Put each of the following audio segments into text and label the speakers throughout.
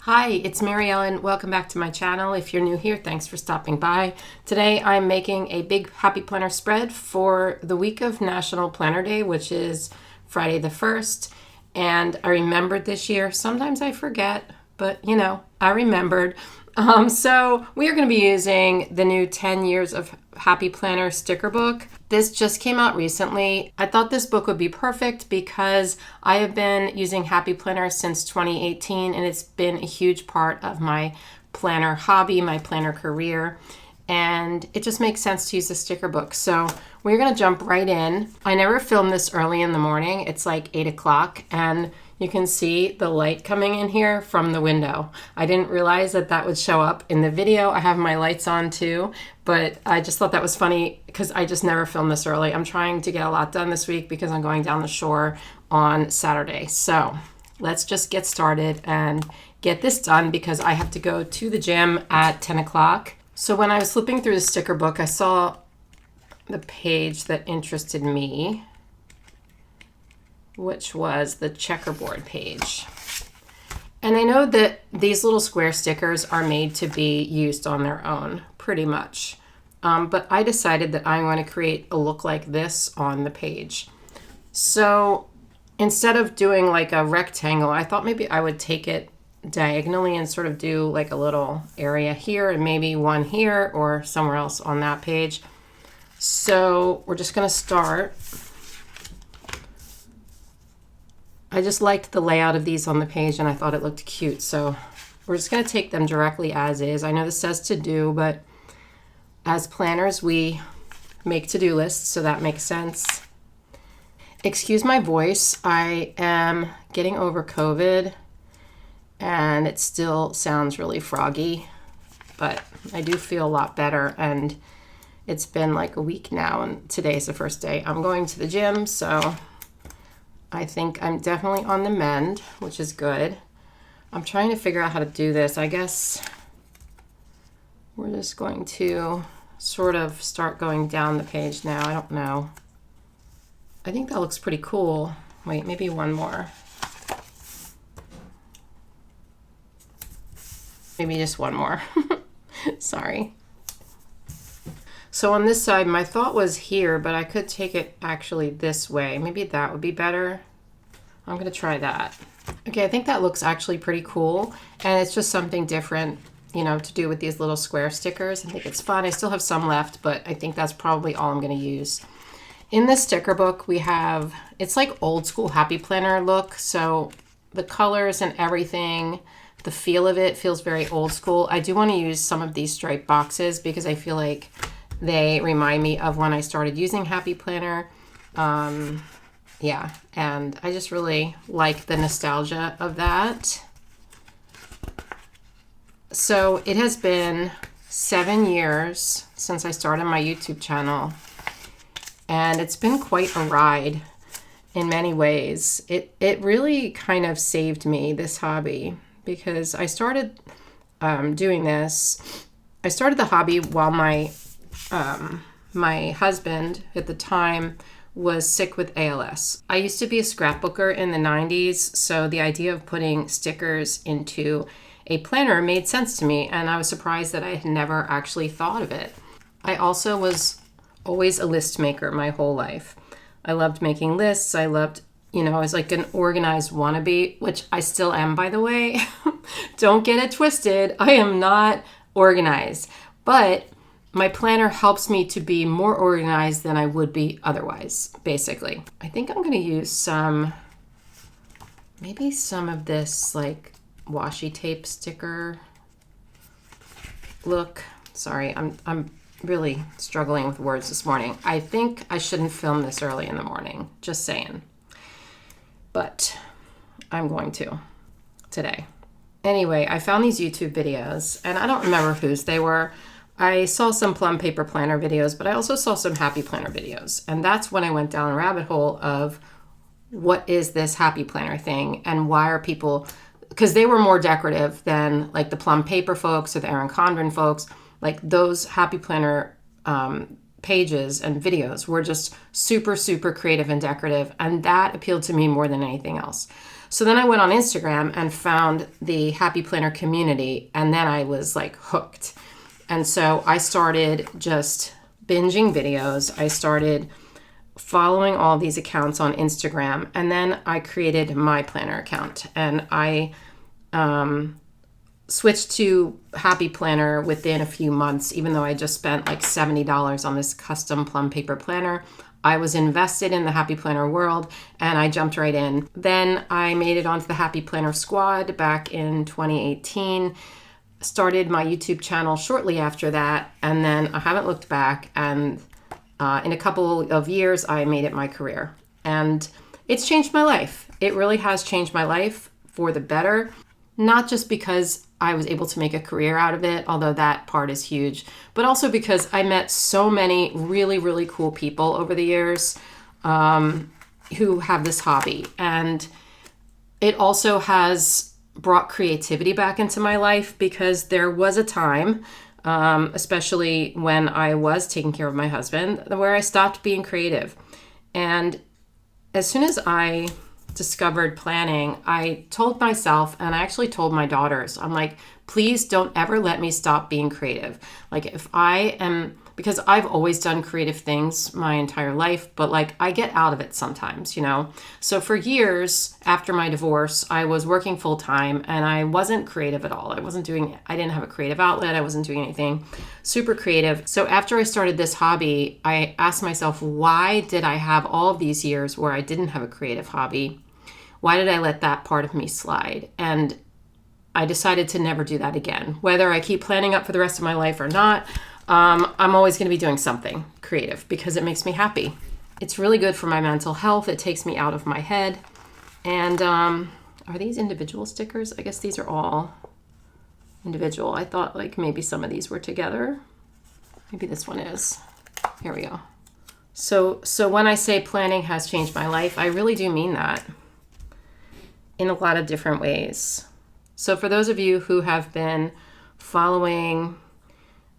Speaker 1: Hi, it's Mary Ellen. Welcome back to my channel. If you're new here, thanks for stopping by. Today I'm making a big happy planner spread for the week of National Planner Day, which is Friday the 1st. And I remembered this year. Sometimes I forget, but you know, I remembered. So we are going to be using the new 10 Years of Happy Planner sticker book. This just came out recently. I thought this book would be perfect because I have been using Happy Planner since 2018 and it's been a huge part of my planner hobby, my planner career, and it just makes sense to use a sticker book. So we're going to jump right in. I never film this early in the morning. It's like 8 o'clock and you can see the light coming in here from the window. I didn't realize that that would show up in the video. I have my lights on too, but I just thought that was funny because I just never film this early. I'm trying to get a lot done this week because I'm going down the shore on Saturday. So let's just get started and get this done because I have to go to the gym at 10 o'clock. So when I was flipping through the sticker book, I saw the page that interested me, which was the checkerboard page. And I know that these little square stickers are made to be used on their own, pretty much. But I decided that I'm going to create a look like this on the page. So instead of doing like a rectangle, I thought maybe I would take it diagonally and sort of do like a little area here and maybe one here or somewhere else on that page. So we're just going to start. I just liked the layout of these on the page and I thought it looked cute. So we're just going to take them directly as is. I know this says to do, but as planners, we make to-do lists, so that makes sense. Excuse my voice. I am getting over COVID and it still sounds really froggy, but I do feel a lot better and it's been like a week now and today's the first day I'm going to the gym, so I think I'm definitely on the mend, which is good. I'm trying to figure out how to do this. I guess we're just going to sort of start going down the page now. I don't know. I think that looks pretty cool. Wait, maybe one more. Maybe just one more. Sorry. So on this side, my thought was here, but I could take it actually this way. Maybe that would be better. I'm going to try that. Okay, I think that looks actually pretty cool. And it's just something different, you know, to do with these little square stickers. I think it's fun. I still have some left, but I think that's probably all I'm going to use. In this sticker book, we have, it's like old school Happy Planner look. So the colors and everything, the feel of it feels very old school. I do want to use some of these striped boxes because I feel like they remind me of when I started using Happy Planner. Yeah, and I just really like the nostalgia of that. So it has been 7 years since I started my YouTube channel, and it's been quite a ride in many ways. It really kind of saved me, this hobby, because I started doing this. I started the hobby while my husband at the time was sick with ALS. I used to be a scrapbooker in the 90s, so the idea of putting stickers into a planner made sense to me, and I was surprised that I had never actually thought of it. I also was always a list maker my whole life. I loved making lists. I loved, you know, I was like an organized wannabe, which I still am, by the way. Don't get it twisted. I am not organized, but my planner helps me to be more organized than I would be otherwise, basically. I think I'm going to use maybe some of this like washi tape sticker look. Sorry, I'm really struggling with words this morning. I think I shouldn't film this early in the morning, just saying. But I'm going to today. Anyway, I found these YouTube videos, and I don't remember whose they were. I saw some plum paper planner videos, but I also saw some happy planner videos. And that's when I went down a rabbit hole of what is this happy planner thing and why are people, because they were more decorative than like the plum paper folks or the Erin Condren folks. Like those happy planner pages and videos were just super, super creative and decorative. And that appealed to me more than anything else. So then I went on Instagram and found the Happy Planner community, and then I was like hooked. And so I started just binging videos. I started following all these accounts on Instagram, and then I created my planner account, and I switched to Happy Planner within a few months, even though I just spent like $70 on this custom plum paper planner. I was invested in the Happy Planner world, and I jumped right in. Then I made it onto the Happy Planner squad back in 2018, started my YouTube channel shortly after that, and then I haven't looked back, and in a couple of years, I made it my career. And it's changed my life. It really has changed my life for the better, not just because I was able to make a career out of it, although that part is huge, but also because I met so many really, really cool people over the years who have this hobby. And it also has brought creativity back into my life, because there was a time, especially when I was taking care of my husband, where I stopped being creative. And as soon as I discovered planning, I told myself, and I actually told my daughters, I'm like, please don't ever let me stop being creative. Like, if I am, because I've always done creative things my entire life, but like I get out of it sometimes, you know? So for years after my divorce, I was working full time and I wasn't creative at all. I didn't have a creative outlet. I wasn't doing anything super creative. So after I started this hobby, I asked myself, why did I have all of these years where I didn't have a creative hobby? Why did I let that part of me slide? And I decided to never do that again. Whether I keep planning up for the rest of my life or not, I'm always going to be doing something creative because it makes me happy. It's really good for my mental health. It takes me out of my head. And are these individual stickers? I guess these are all individual. I thought like maybe some of these were together. Maybe this one is. Here we go. So when I say planning has changed my life, I really do mean that in a lot of different ways. So for those of you who have been following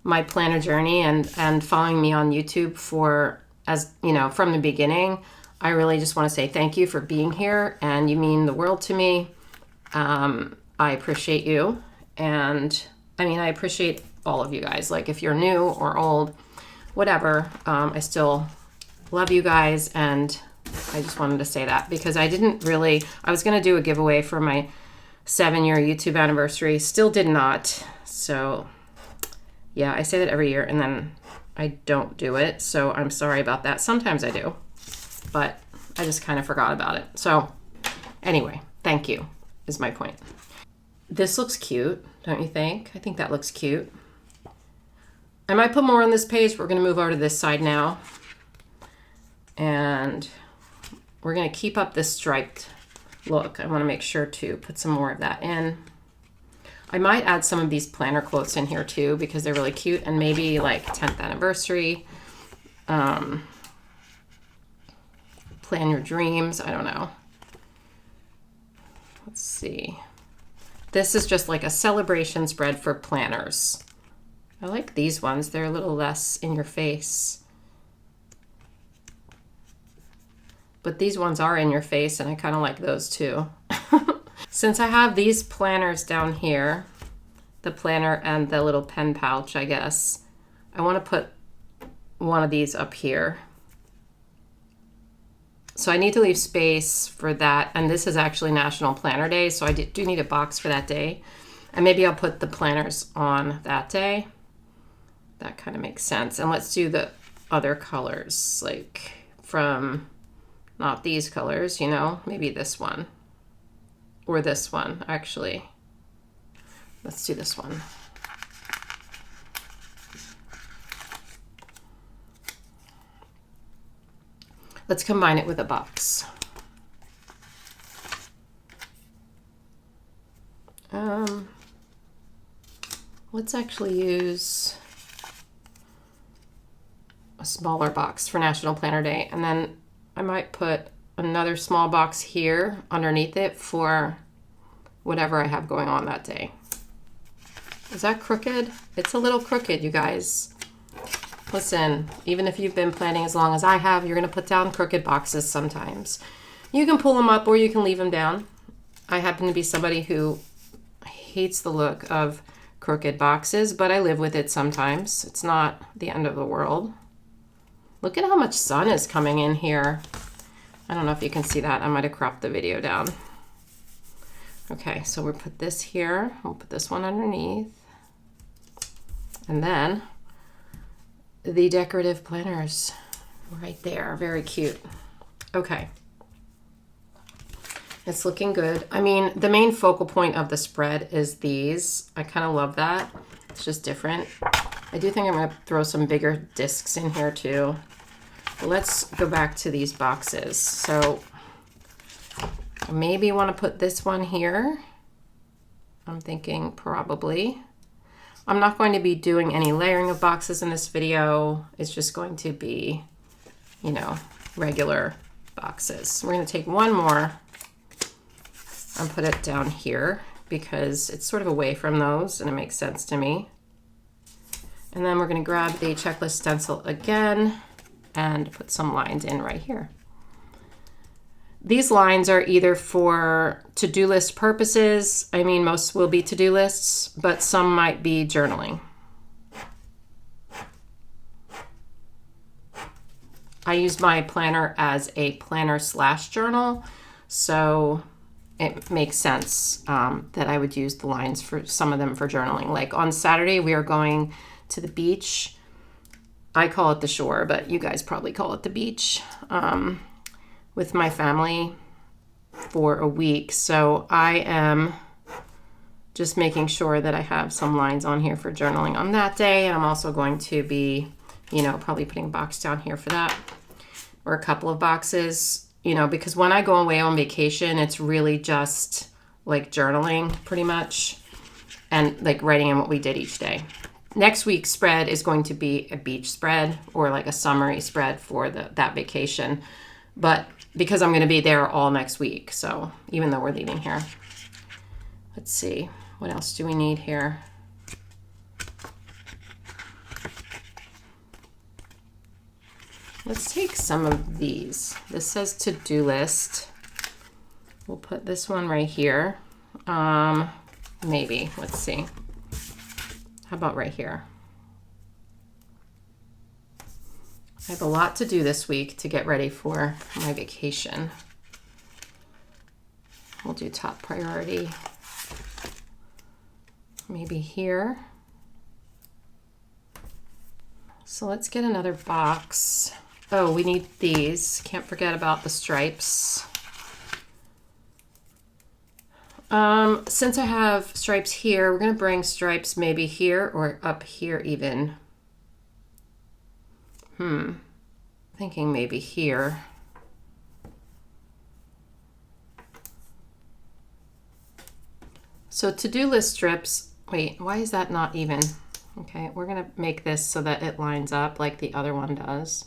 Speaker 1: my planner journey and following me on YouTube from the beginning, I really just want to say thank you for being here, and you mean the world to me. I appreciate you, and I appreciate all of you guys. Like, if you're new or old, whatever, I still love you guys, and I just wanted to say that because I was going to do a giveaway for my 7-year YouTube anniversary, still did not. So yeah, I say that every year and then I don't do it. So I'm sorry about that. Sometimes I do, but I just kind of forgot about it. So anyway, thank you is my point. This looks cute, don't you think? I think that looks cute. I might put more on this page. We're going to move over to this side now. And we're going to keep up this striped look. I want to make sure to put some more of that in. I might add some of these planner quotes in here too because they're really cute, and maybe like 10th anniversary, plan your dreams. I don't know. Let's see. This is just like a celebration spread for planners. I like these ones. They're a little less in your face. But these ones are in your face, and I kind of like those too. Since I have these planners down here, the planner and the little pen pouch, I guess, I want to put one of these up here. So I need to leave space for that. And this is actually National Planner Day, so I do need a box for that day. And maybe I'll put the planners on that day. That kind of makes sense. And let's do the other colors, like from... not these colors, maybe this one or this one, actually. Let's do this one. Let's combine it with a box. Let's actually use a smaller box for National Planner Day, and then I might put another small box here underneath it for whatever I have going on that day. Is that crooked? It's a little crooked, you guys. Listen, even if you've been planning as long as I have, you're going to put down crooked boxes sometimes. You can pull them up or you can leave them down. I happen to be somebody who hates the look of crooked boxes, but I live with it sometimes. It's not the end of the world. Look at how much sun is coming in here. I don't know if you can see that. I might have cropped the video down. Okay, so we'll put this here. We'll put this one underneath. And then the decorative planners right there. Very cute. Okay. It's looking good. I mean, the main focal point of the spread is these. I kind of love that. It's just different. I do think I'm going to throw some bigger discs in here too. Let's go back to these boxes. So maybe want to put this one here. I'm thinking probably. I'm not going to be doing any layering of boxes in this video. It's just going to be, you know, regular boxes. We're going to take one more and put it down here because it's sort of away from those and it makes sense to me. And then we're going to grab the checklist stencil again and put some lines in right here. These lines are either for to-do list purposes. I mean, most will be to-do lists, but some might be journaling. I use my planner as a planner/journal, so it makes sense that I would use the lines for some of them for journaling. Like on Saturday, we are going to the beach. I call it the shore, but you guys probably call it the beach. With my family for a week. So I am just making sure that I have some lines on here for journaling on that day. And I'm also going to be, you know, probably putting a box down here for that or a couple of boxes, you know, because when I go away on vacation, it's really just like journaling pretty much and like writing in what we did each day. Next week's spread is going to be a beach spread or like a summary spread for that vacation. But because I'm going to be there all next week, so even though we're leaving here. Let's see, what else do we need here? Let's take some of these. This says to-do list. We'll put this one right here. Maybe, let's see. How about right here? I have a lot to do this week to get ready for my vacation. We'll do top priority. Maybe here. So let's get another box. Oh, we need these. Can't forget about the stripes. Since I have stripes here, we're going to bring stripes maybe here or up here even. Thinking maybe here. So to-do list strips, wait, why is that not even? Okay, we're gonna make this so that it lines up like the other one does.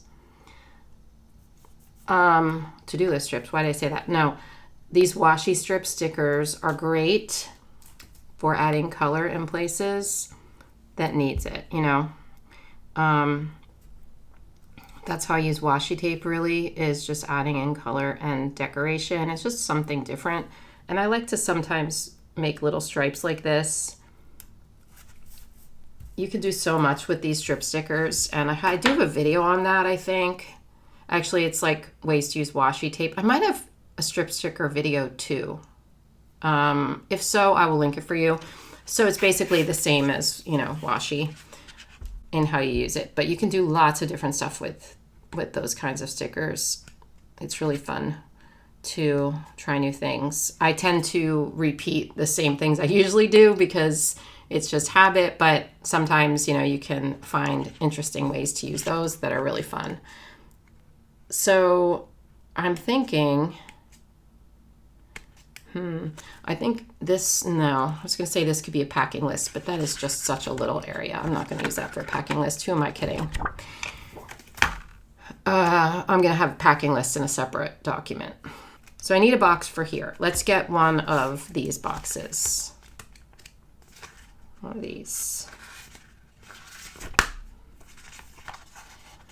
Speaker 1: To-do list strips, why did I say that? No, these washi strip stickers are great for adding color in places that needs it, you know. That's how I use washi tape really, is just adding in color and decoration. It's just something different. And I like to sometimes make little stripes like this. You can do so much with these strip stickers. And I do have a video on that, I think. Actually, it's like ways to use washi tape. I might have a strip sticker video too. If so, I will link it for you. So it's basically the same as, you know, washi in how you use it, but you can do lots of different stuff with those kinds of stickers. It's really fun to try new things. I tend to repeat the same things I usually do because it's just habit, but sometimes, you know, you can find interesting ways to use those that are really fun. So I'm thinking, I think this, no, I was going to say this could be a packing list, but that is just such a little area. I'm not going to use that for a packing list. Who am I kidding? I'm going to have a packing list in a separate document. So I need a box for here. Let's get one of these boxes. One of these.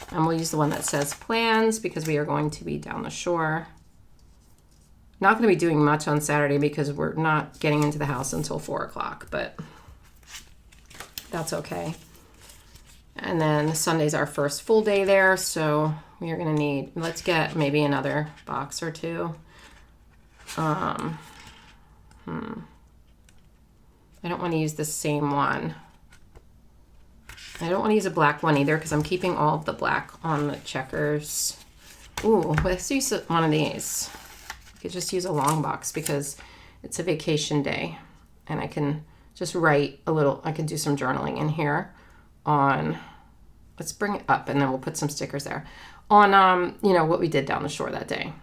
Speaker 1: And we'll use the one that says plans because we are going to be down the shore. Not going to be doing much on Saturday because we're not getting into the house until 4 o'clock, but that's okay. And then Sunday's our first full day there, so we're going to need, let's get maybe another box or two. I don't want to use the same one. I don't want to use a black one either because I'm keeping all of the black on the checkers. Ooh, let's use one of these. I could just use a long box because it's a vacation day and I can just write a little, I can do some journaling in here on, let's bring it up and then we'll put some stickers there on, you know, what we did down the shore that day.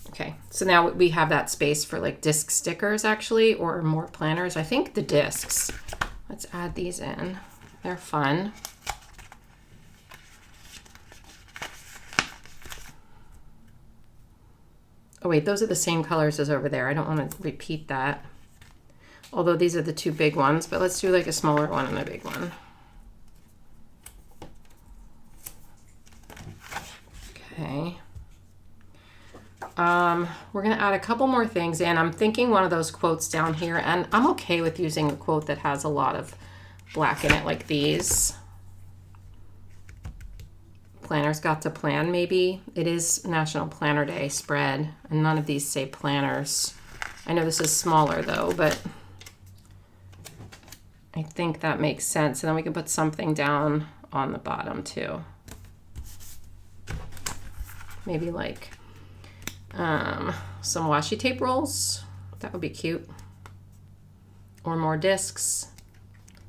Speaker 1: Okay, so now we have that space for like disc stickers actually, or more planners. I think the discs, let's add these in. They're fun. Oh wait, those are the same colors as over there. I don't want to repeat that. Although these are the two big ones, but let's do like a smaller one and a big one. Okay. We're going to add a couple more things in. I'm thinking one of those quotes down here, and I'm okay with using a quote that has a lot of black in it like these. Planners got to plan, maybe. It is National Planner Day spread, and none of these say planners. I know this is smaller though, but I think that makes sense. And then we can put something down on the bottom too. Maybe like some washi tape rolls. That would be cute. Or more discs.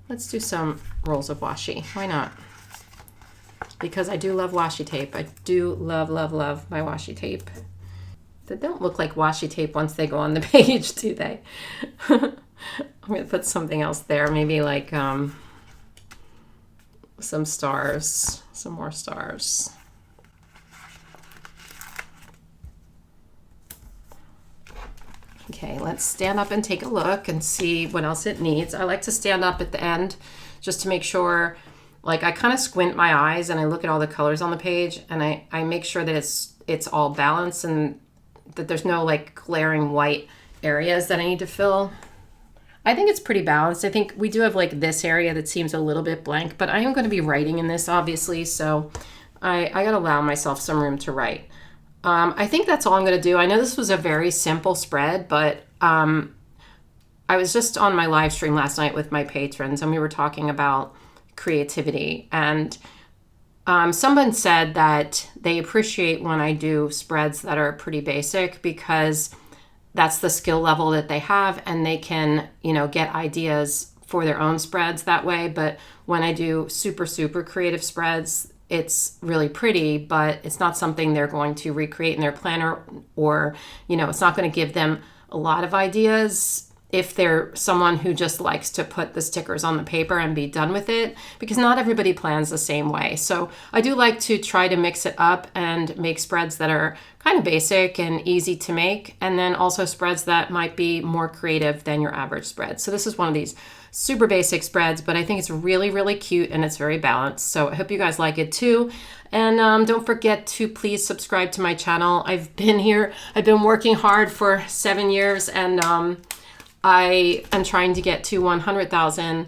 Speaker 1: Let's do some rolls of washi. Why not? Because I do love washi tape. I do love, love, love my washi tape. They don't look like washi tape once they go on the page, do they? I'm going to put something else there. Maybe like some stars, some more stars. Okay, let's stand up and take a look and see what else it needs. I like to stand up at the end just to make sure, like I kind of squint my eyes and I look at all the colors on the page and I make sure that it's all balanced and that there's no like glaring white areas that I need to fill. I think it's pretty balanced. I think we do have like this area that seems a little bit blank, but I am going to be writing in this obviously, so I got to allow myself some room to write. I think that's all I'm going to do. I know this was a very simple spread, but I was just on my live stream last night with my patrons and we were talking about creativity, and someone said that they appreciate when I do spreads that are pretty basic because that's the skill level that they have and they can, you know, get ideas for their own spreads that way. But when I do super, super creative spreads, it's really pretty, but it's not something they're going to recreate in their planner, or, you know, it's not going to give them a lot of ideas if they're someone who just likes to put the stickers on the paper and be done with it, because not everybody plans the same way. So I do like to try to mix it up and make spreads that are kind of basic and easy to make, and then also spreads that might be more creative than your average spread. So this is one of these super basic spreads, but I think it's really, really cute and it's very balanced. So I hope you guys like it too. And don't forget to please subscribe to my channel. I've been here, I've been working hard for 7 years, and I am trying to get to 100,000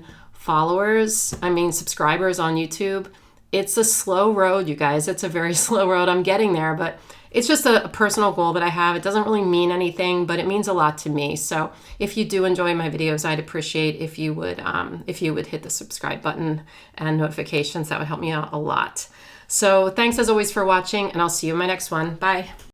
Speaker 1: subscribers on YouTube. It's a slow road, you guys. It's a very slow road. I'm getting there, but it's just a personal goal that I have. It doesn't really mean anything, but it means a lot to me. So if you do enjoy my videos, I'd appreciate if you would hit the subscribe button and notifications. That would help me out a lot. So thanks as always for watching, and I'll see you in my next one. Bye.